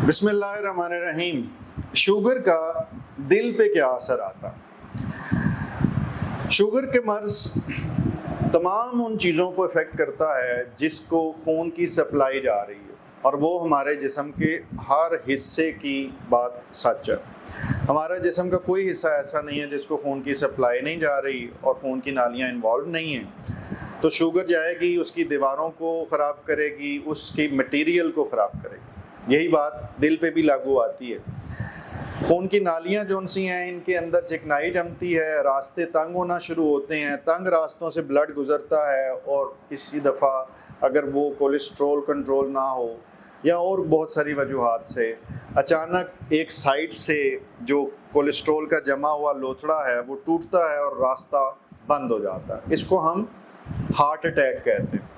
بسم اللہ الرحمن الرحیم۔ شوگر کا دل پہ کیا اثر آتا؟ شوگر کے مرض تمام ان چیزوں کو افیکٹ کرتا ہے جس کو خون کی سپلائی جا رہی ہے، اور وہ ہمارے جسم کے ہر حصے کی بات سچ ہے۔ ہمارا جسم کا کوئی حصہ ایسا نہیں ہے جس کو خون کی سپلائی نہیں جا رہی اور خون کی نالیاں انوالو نہیں ہیں۔ تو شوگر جائے گی، اس کی دیواروں کو خراب کرے گی، اس کی مٹیریل کو خراب کرے گی۔ یہی بات دل پہ بھی لاگو آتی ہے۔ خون کی نالیاں جون سی ہیں، ان کے اندر چکنائی جمتی ہے، راستے تنگ ہونا شروع ہوتے ہیں، تنگ راستوں سے بلڈ گزرتا ہے، اور کسی دفعہ اگر وہ کولیسٹرول کنٹرول نہ ہو یا اور بہت ساری وجوہات سے اچانک ایک سائڈ سے جو کولیسٹرول کا جمع ہوا لوتھڑا ہے وہ ٹوٹتا ہے اور راستہ بند ہو جاتا ہے۔ اس کو ہم ہارٹ اٹیک کہتے ہیں۔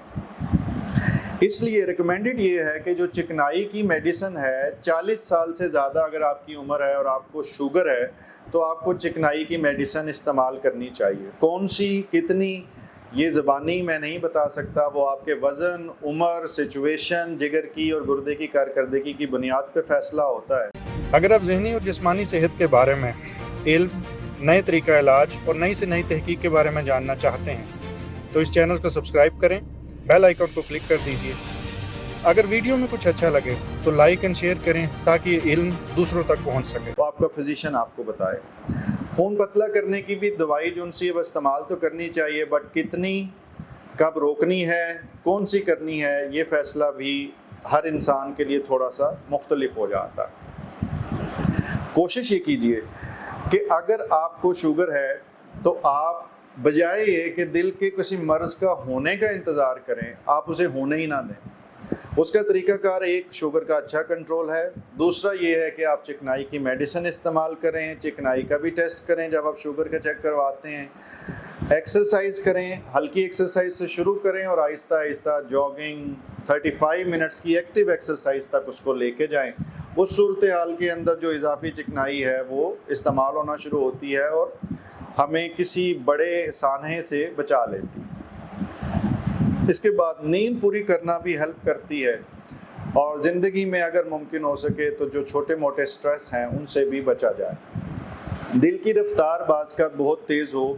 اس لیے ریکمینڈڈ یہ ہے کہ جو چکنائی کی میڈیسن ہے، 40 سال سے زیادہ اگر آپ کی عمر ہے اور آپ کو شوگر ہے تو آپ کو چکنائی کی میڈیسن استعمال کرنی چاہیے۔ کون سی، کتنی، یہ زبانی میں نہیں بتا سکتا، وہ آپ کے وزن، عمر، سچویشن، جگر کی اور گردے کی کارکردگی کی بنیاد پہ فیصلہ ہوتا ہے۔ اگر آپ ذہنی اور جسمانی صحت کے بارے میں علم، نئے طریقہ علاج اور نئی سے نئی تحقیق کے بارے میں جاننا چاہتے ہیں تو اس چینل کو سبسکرائب کریں، بیل آئیکن کو کلک کر دیجیے۔ اگر ویڈیو میں کچھ اچھا لگے تو لائک اینڈ شیئر کریں تاکہ یہ علم دوسروں تک پہنچ سکے۔ تو آپ کا فزیشین آپ کو بتائے۔ خون پتلا کرنے کی بھی دوائی جو سی وہ استعمال تو کرنی چاہیے، بٹ کتنی، کب روکنی ہے، کون سی کرنی ہے، یہ فیصلہ بھی ہر انسان کے لیے تھوڑا سا مختلف ہو جاتا ہے۔ کوشش یہ کیجیے کہ اگر آپ کو شوگر ہے تو آپ بجائے یہ کہ دل کے کسی مرض کا ہونے کا انتظار کریں، آپ اسے ہونے ہی نہ دیں۔ اس کا طریقہ کار ایک شوگر کا اچھا کنٹرول ہے، دوسرا یہ ہے کہ آپ چکنائی کی میڈیسن استعمال کریں، چکنائی کا بھی ٹیسٹ کریں جب آپ شوگر کا چیک کرواتے ہیں، ایکسرسائز کریں، ہلکی ایکسرسائز سے شروع کریں اور آہستہ آہستہ جاگنگ 35 منٹس کی ایکٹیو ایکسرسائز تک اس کو لے کے جائیں۔ اس صورتحال کے اندر جو اضافی چکنائی ہے وہ استعمال ہونا شروع ہوتی ہے اور ہمیں کسی بڑے سانحے سے بچا لیتی۔ اس کے بعد نیند پوری کرنا بھی ہیلپ کرتی ہے، اور زندگی میں اگر ممکن ہو سکے تو جو چھوٹے موٹے سٹریس ہیں ان سے بھی بچا جائے۔ دل کی رفتار بعض کا بہت تیز ہو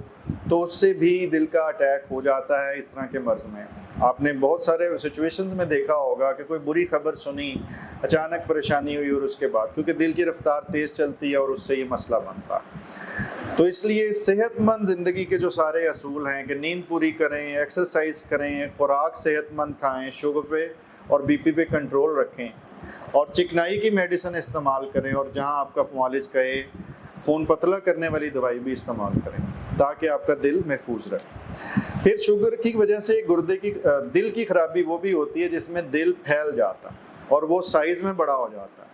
تو اس سے بھی دل کا اٹیک ہو جاتا ہے۔ اس طرح کے مرض میں آپ نے بہت سارے سچویشنز میں دیکھا ہوگا کہ کوئی بری خبر سنی، اچانک پریشانی ہوئی، اور اس کے بعد کیونکہ دل کی رفتار تیز چلتی ہے اور اس سے یہ مسئلہ بنتا ہے۔ تو اس لیے صحت مند زندگی کے جو سارے اصول ہیں کہ نیند پوری کریں، ایکسرسائز کریں، خوراک صحت مند کھائیں، شوگر پہ اور بی پی پہ کنٹرول رکھیں، اور چکنائی کی میڈیسن استعمال کریں، اور جہاں آپ کا معالج کہے خون پتلا کرنے والی دوائی بھی استعمال کریں تاکہ آپ کا دل محفوظ رہے۔ پھر شوگر کی وجہ سے گردے کی دل کی خرابی وہ بھی ہوتی ہے جس میں دل پھیل جاتا اور وہ سائز میں بڑا ہو جاتا ہے۔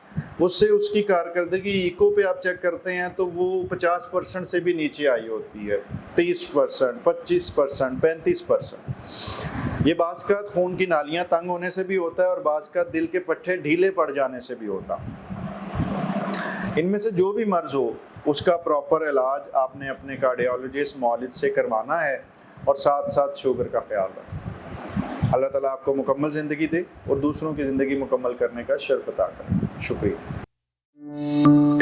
اس سے اس کی کارکردگی ایکو پہ آپ چیک کرتے ہیں تو وہ 50% سے بھی نیچے آئی ہوتی ہے، 30%، 25%، 35%۔ یہ بعض کا خون کی نالیاں تنگ ہونے سے بھی ہوتا ہے اور بعض کا دل کے پٹھے ڈھیلے پڑ جانے سے بھی ہوتا۔ ان میں سے جو بھی مرض ہو اس کا پراپر علاج آپ نے اپنے کارڈیالوجسٹ معالج سے کروانا ہے، اور ساتھ ساتھ شوگر کا خیال رکھنا۔ اللہ تعالیٰ آپ کو مکمل زندگی دے اور دوسروں کی زندگی مکمل کرنے کا شرف عطا کرے۔ شکریہ۔